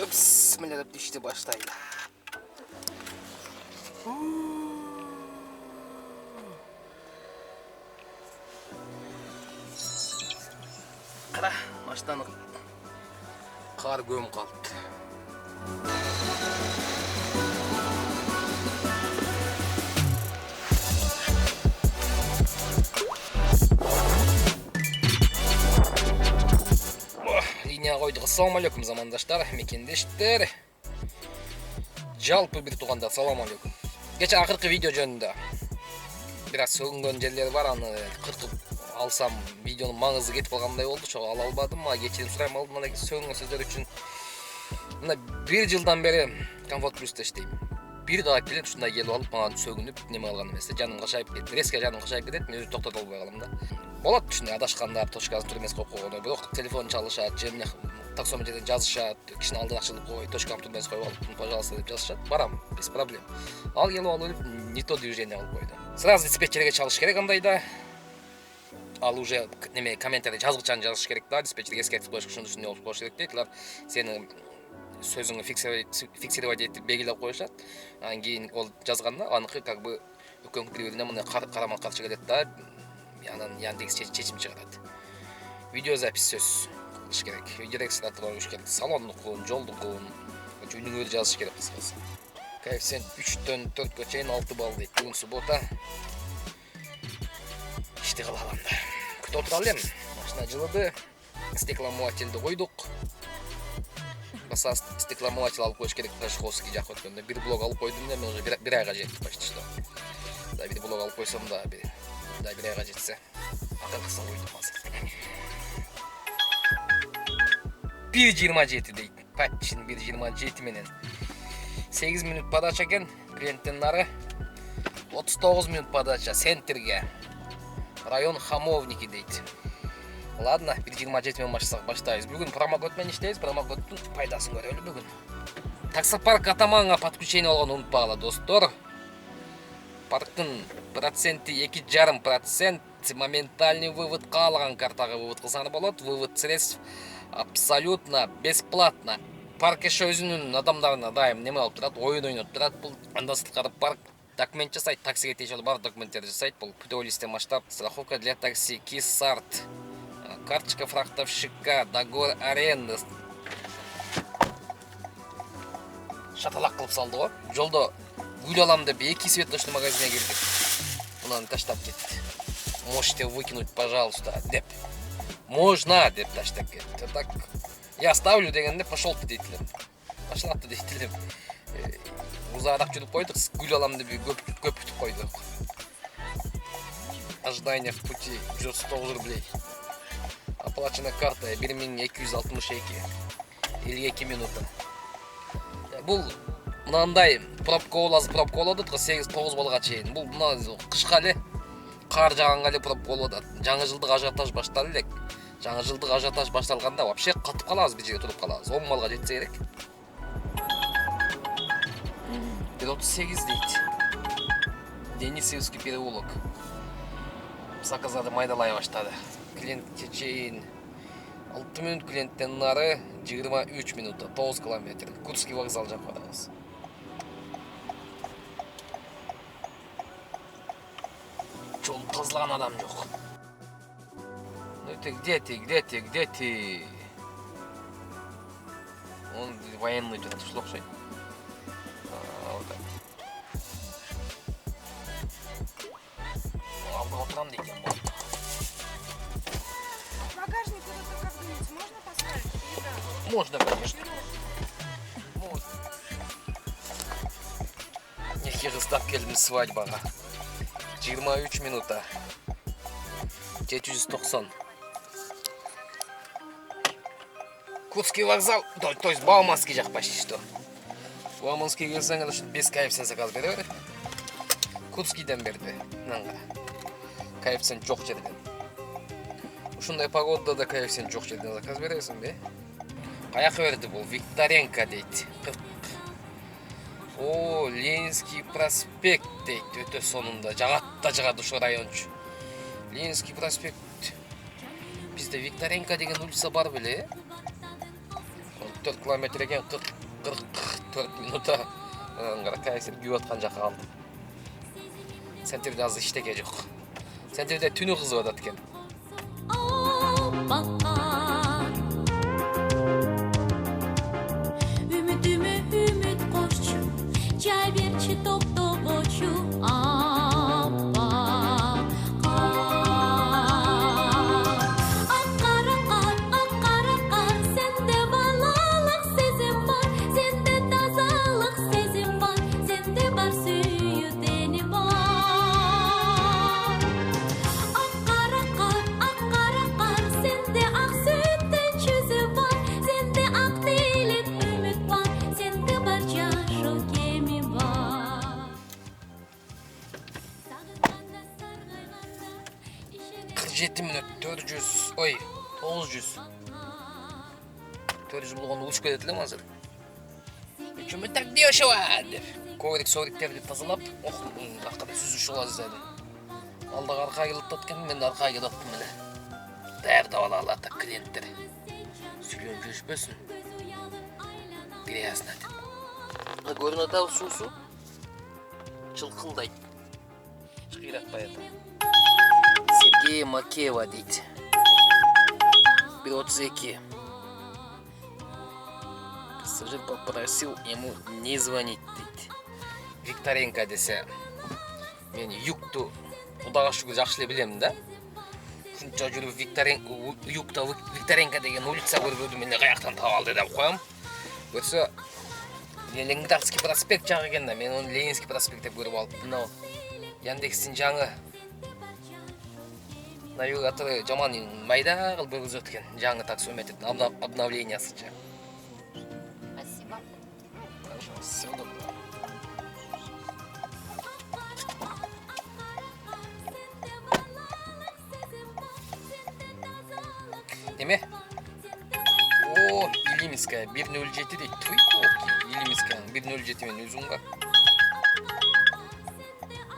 Bismillah деп işti başlaydı. Qara, baştan qar göm kaldı. Liniya koyduk. Assalamu alaikum zamandaşlar, mekendeshler. Жалпы bir tuğanda assalamu alaikum. Geçen akırkı video жөнүндө biraz sөгүнгөн жерлер бар, аны кыркып алсам видеонун маңызы кетип калгандай болду. Чоң ала албадым. Кечирим сурайм алдыман сөгүнгөн сөздөр үчүн. Мына 1 жылдан бери Комфорт Плюста иштейм. Bir daha келип ушундай келип алып мага сөгүнүп неме калган эмес. Жаным кашайып кетти. Резко жаным кашайып кетет. Мен өзү токтото албай калам да. Болот ушундай адашкандар, точкасы тур эмес коюп койгону. Бирок телефон чалышат, же эмне таксометрден жазышат, кишинин алдына ачылып кой, точкам тур эмес коюп алып, пожалуйста деп жазышат. Барам, без проблем. Ал келип алып не то движение кылып койду. Сразу диспетчерге чалыш керек андайда. Ал уже неме комментарий жазгычан жазыш керек да, диспетчерге эскертип коюш, ушуну ушундай болуп коюш керек дейт. Алар сени сөзүңү фиксировать этип белгилеп коюшат. Анан кийин ол жазганда аныкы как бы экөөңүн бири-бирине мындай карама каршы келет да. Анан Яндекс чечим чыгарат. Видео запись сөз кылыш керек. Регистратор коюш керек. Салондукун, жолдукун, жөнүңөрдү жазыш керек кыскасы. Коэффициент 3-төн 4-кө чейин 6 балл дейт. Бүгүн суббота. Ишти кыла аламда. Күтүп отуралы эми. Машина жылыды. Стеклоомывательди койдук. Баса стеклоомыватель алып коюш керек. Кашковский жакка өткөндө бир блок алып койдум да, мен уже бир айга жетти почти что. Да бир блок алып койсом да бир айга жетсе. Акыркысын койдум азыр. 1.27 дейт. Патчин 1.27 менен 8 минут подача экен. Клиенттен нары 39 минут подача центрге. Район Хамовники дейт. Ладно, 1.27 менен баштайбыз. Бүгүн промокод менен иштейбиз. Промокоддун пайдасын көрөлү бүгүн. Таксопарк атаманга подключение болгону унутпагыла, достор. Парктын проценти 2,5%. Моментальный вывод каалаган картага вывод кылсаңар болот. Вывод средств абсолютно бесплатно. Парк ошо өзүнүн адамдарына дайым неме алып турат, оюн ойноп турат. Бул андан сырткары парк документ жасайт, таксиге тиешелүү бар документтерди жасайт. Бул путевой листтен баштап, страховка для такси, киссарт, карточка фрахтовщика, договор аренды. Шаталак кылып салды го. Жолдо гүл алам деп 2 светочный магазине кирдик. Мунаны таштап кетти. Можете выкинуть, пожалуйста, деп. Можно деп таштап кетти. Так, я оставлю дегенде пошел ты дейтилер. Пошла ты дейтилер. Узаадак жүрүп койдук, гүл алам деп көп күтүп койдук. Ожидание в пути 109 рублей. Оплачена карта 1262. 52 минута. Бул мынандай пробка болот, 8-9 балга чейин. Бул мына кышка эле кар жаганга эле пробка болот. Жаңы жылдык ажиотаж башталды элек. Жаңы жылдык ажиотаж башталганда вообще катып калабыз, бир жерге туруп калабыз. 10 балга жетсе керек. 1.38 дейт. Денисовский переулок. Заказады майдалай баштады. Клиентке чейин 6 минут, клиенттен нары 23 минутта, 9 километр. Курский вокзал жакка барабыз. Жол тазалаган адам жок. Ну ты где ты? Он военный турат, ушул окшойт. Вот так. Алга отурам дейт. Багажник вот это как-нибудь можно поставить? Да. Можно, конечно. Можно. Нехер ыстап келдим свадьбага. 23 минута. 790. Курский вокзал, то есть Бауманский жак почти что. Бауманский келсең ошо 5 коэффициент заказ бере бер. Курскийден берди. Мынанга. Коэффициент жок жерден. Ушундай погодада да коэффициент жок жерден заказ бересиңби? Каяка берди бул? Викторенко дейт. О, Ленинский проспект дейт. Өтө сонунда жагат ушул райончу. Ленинский проспект. Бизде Викторенко деген улица бар беле? 44 kilometre eken 44 minuta kayser güp atkan jaka kaldım. Sentirde az işteke yok. Sentirde tünü kızı adat eken. Ümidime ümit koşu, gel bir çıtok doğucu. Minut 400, oy 900. 400 bulgan uluş köydetilen hazır. Hükümet takdiyor şu an. Koyduk soğuduklarını tazalap, arkada süzüş olazı dedi. Aldık arkaya yılıttatken ben de arkaya yılıttım bile. Değer davala Allah'ta klientleri. Sülüyorum görüşmesin. Gireyazın hadi. Görün ada susu. Çılkıldayım. Çıkırak bayata. Сергей Макеева дейді. 132. Пассажир попросил ему не звонить дейді. Викторенко десе. Мен югту Құдайға шүкір жақсы білемін да. Шунша жүріп югта Викторенко деген улица көріп өдім, мен қаяқтан таба алды деп қоям. Көрсе Ленинградский проспект жағы екен да, мен оны Ленинский проспект деп көріп алып. Мынау Яндекстің жаңы навигаторы жаман майда қылып көргізіп өткен. Жаңы таксометрдің обновлениясы. Спасибо. Все удобно. Неме? О, Илимская 107 дейді. Туй, Илимская 107 мен өзің бар.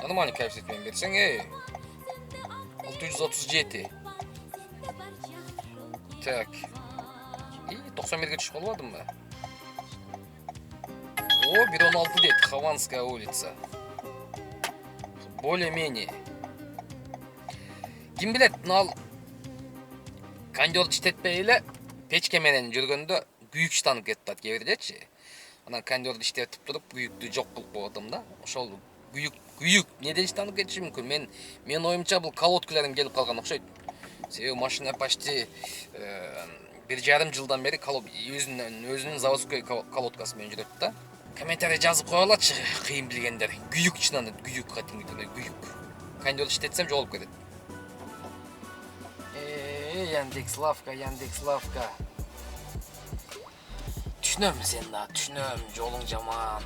Нормальный коэффициентмен берсең, 637. Так. И 91-ге түшіп қалмадым ба? О, 116 дейді, Хованская улица. Более-менее. Ким білет, ал кондер іштетпей еле, печке менен жүргөндө күйүк штанып кетті кебірдечі. Анан кондерді іштетіп тұрып, күйүкті жоқ қылып қойдым да. Ошол күйүк неден штанып кетиши мүмкүн. Мен оюмча бул колодкаларым келип калган окшойт. Себеби машина почти 1,5 жылдан бери өзүнүн заводской колодкасы менен жүрөт да. Комментарий жазып коелачы, кыйын билгендер. Күйүк чынан күйүк катимдүү күйүк. Кондер иштетсем жоголуп кетет. Яндекс.Лавка. Түшүнөм сен да, түшүнөм, жолуң жаман.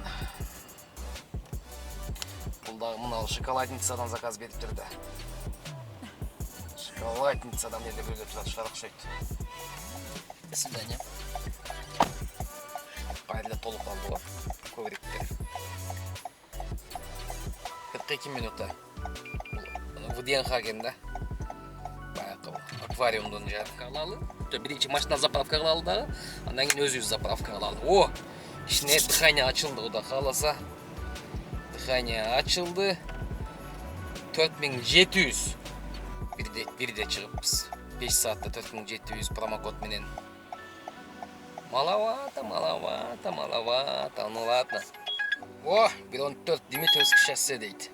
Бул дагы мына шоколадницадан заказ бериптир да. Шоколадницадан эле бөлөп турат шарак окшойт. До свидания. Кайда толук калды го? Көбүрөктөр. 42 минута. Вденхаген да. Аквариумдан жарык алалы. Биринчи машина заправка кылалы дагы, андан кийин өзүбүз заправка кылалы. О, ичине дыхание ачылды, Кудай кааласа. Дыхание ачылды. 4700. Бирде чыгыппыз. 5 саатта 4700 промокод менен. Маловато. Ну ладно. О, 114 Дмитровский шоссе дейт.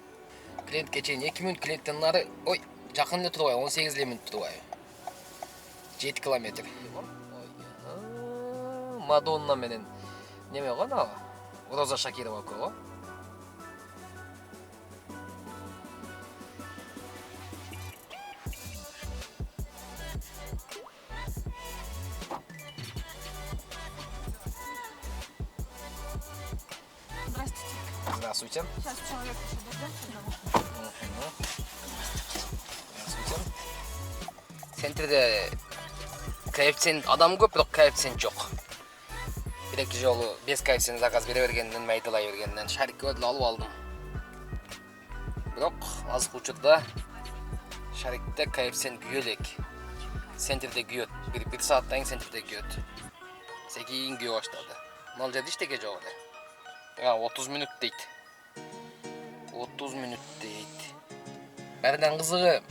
Клиентке чейин 2 минут, клиенттен нары, ой, жакын эле турбай, 18 минут турбай. 7 километр. Мадонна менен неме го ана? Роза Шакирова го. Здравствуйте. Здравствуйте. Сейчас человек подождет. Здравствуйте. Центрде коэффициент адам көп, бирок коэффициент жок. Бир-эки жолу 5 коэффициент заказ бере бергенден, майталай бергенден шарикке өтүп алып алдым. Бирок азыркы учурда шарикте коэффициент күйө элек. Центрде күйөт. 1 сааттан кийин центрде күйөт. Sekin göğe başladı. Nol dedi işte gece oldu. Ya 30 minut deydi. 30 minut deydi. Berden kızığı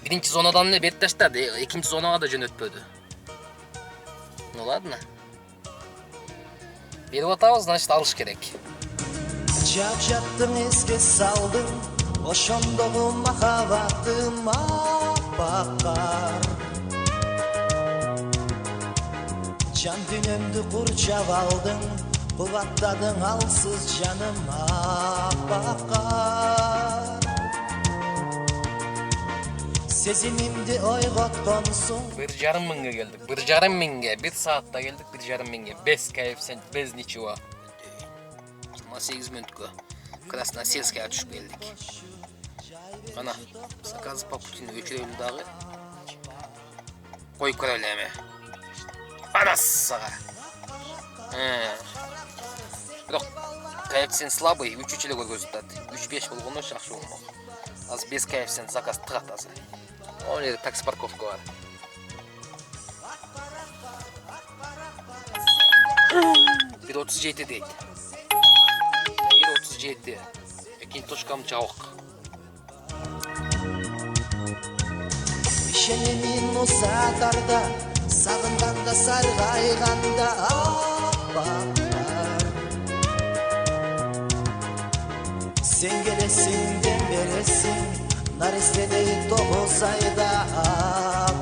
birinci zonadan ne bet taşladı, ikinci zonaya da jönötpödü. Ne oladı ne? Bir vatağızdan işte alış gerek. Çarşattın eski saldın, oşondoğu mahabatıma bakar. Can dünümdü kurçav aldın, kuvvatladın alsız canıma bakar. Sezimimdi oygot konsun. 1,5 minge geldik. 1,5 minge. 1 saatte geldik 1,5 minge. 5 kayıpsen bez niçiva. 8 minutku. Krasnoselskaya düşüp geldik. Ana sakaz papuçini öçüreylü dağı. Koy köreleme. Anassağa. Yok. Kayıpsen slabый 3 ile gözüktü. 3-5 bulgunu şahşı olmak. Az 5 kayıpsen sakaz tırat azı. Onun yeri taksi parkovka var. Bir 37 değil. 1,37. Ekin toşkam çavuk. Şenemin o saatlarda, sağından sargayganda bakar. Sen gelesin ben veresin, nar istedi 9 ayda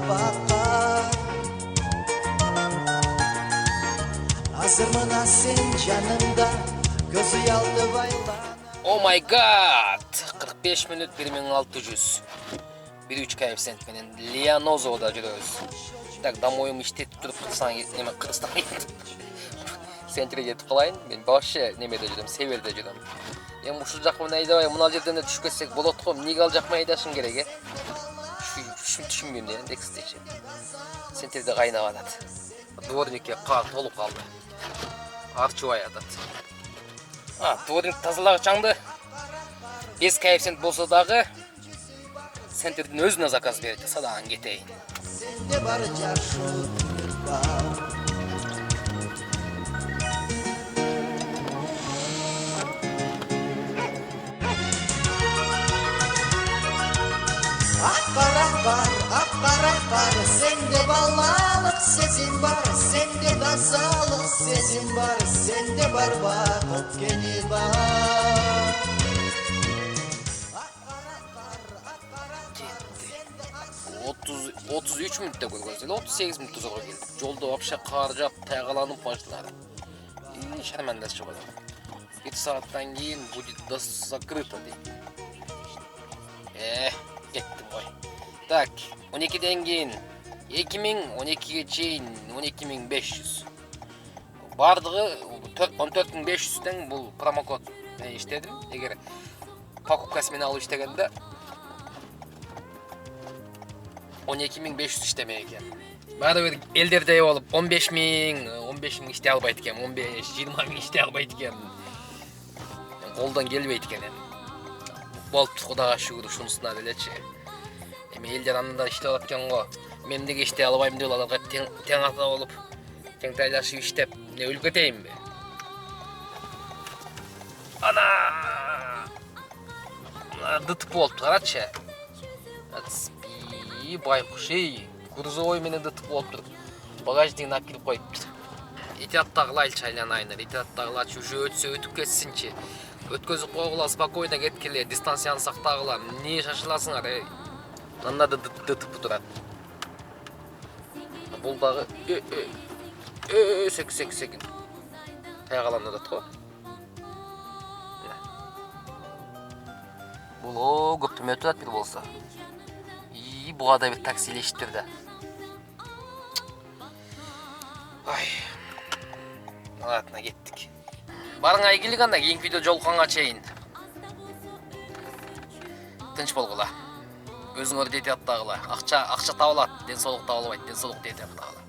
bakar. Hazır mı sen canımda, gözü yaldı baylar. Oh my god! 45 minut 1600. 1,3 kayıpsent menen Lianozo'da жүрөбүз. Так, домоюм иштетип туруп кырсаң неме Кыргызстанга кетип. Сентерге кетип калайын. Мен вообще немеде жүрөм, Северде жүрөм. Эми ушул жак менен айдабай, мына жерден эле түшүп кетсек болот го. Эмнеге ал жакка айдашым керек э? Түшүнбөйм да, экстечи. Сентерде кайнап атат. Дворникке толуп калды. Арчубай атат. Дворник тазалагыч чаңды. 5 кайыпсент болсо дагы Сентердин өзүнө заказ берди, садаган кетейин. Sende var caşuk var. Akkar, sende ballalık sezin var, sende tasalık sezin var, sende var vakit geni var. 33 minutda көргөнсүз 38 минутта sonra келдик. Жолдо вообще кар жаап, тайгаланып баштады. Шармандасы чыгып атат. 1 сааттан кийин будет закрыто дейт. Кеттим ғой. Так, 12ден кийин 2012ге чейин 12500. Бардыгы 14500ден бул промокод мен иштедим. Эгер покупкасы менен алып иштегенде 12500 иштемек экен. Баары бир элдердей болуп 15000 иштей албайт экен, 15-20 миң иштей албайт экен. Колдон келбейт экен эми. Болупту, Кудайга шүгүр ушунусуна делечи. Эми элдер анда иштеп алат экен го. Мен эмнеге иштей албайм деп аларга тең ата болуп, тең тайлашып иштеп, эмне өлүп кетейинби? Ана! Дытып болупту, карачы. Байкуш, грузовой менен дытып болуптур. Багажниктен алып кирип коюптур. Этияттагылай чайланайын, этияттагылар уже өтсө өтүп кетсинчи. Өткөзүп койгула, спокойно кеткиле, дистанцияны сактагыла. Эмне шашыласыңар, анда да дытып турат. Бул дагы сек. Тайгаланып атат го. Бул көптү өтүп атат бир болсо. Буга да бир таксилештирди. Ай. Ладно, кеттик. Барыңа ийгилик анда, кийинки видео жолукканга чейин. Тынч болгула. Өзүңөрдү этияттагыла. Акча табылат, ден соолук табылбайт, ден соолукту этияттагыла.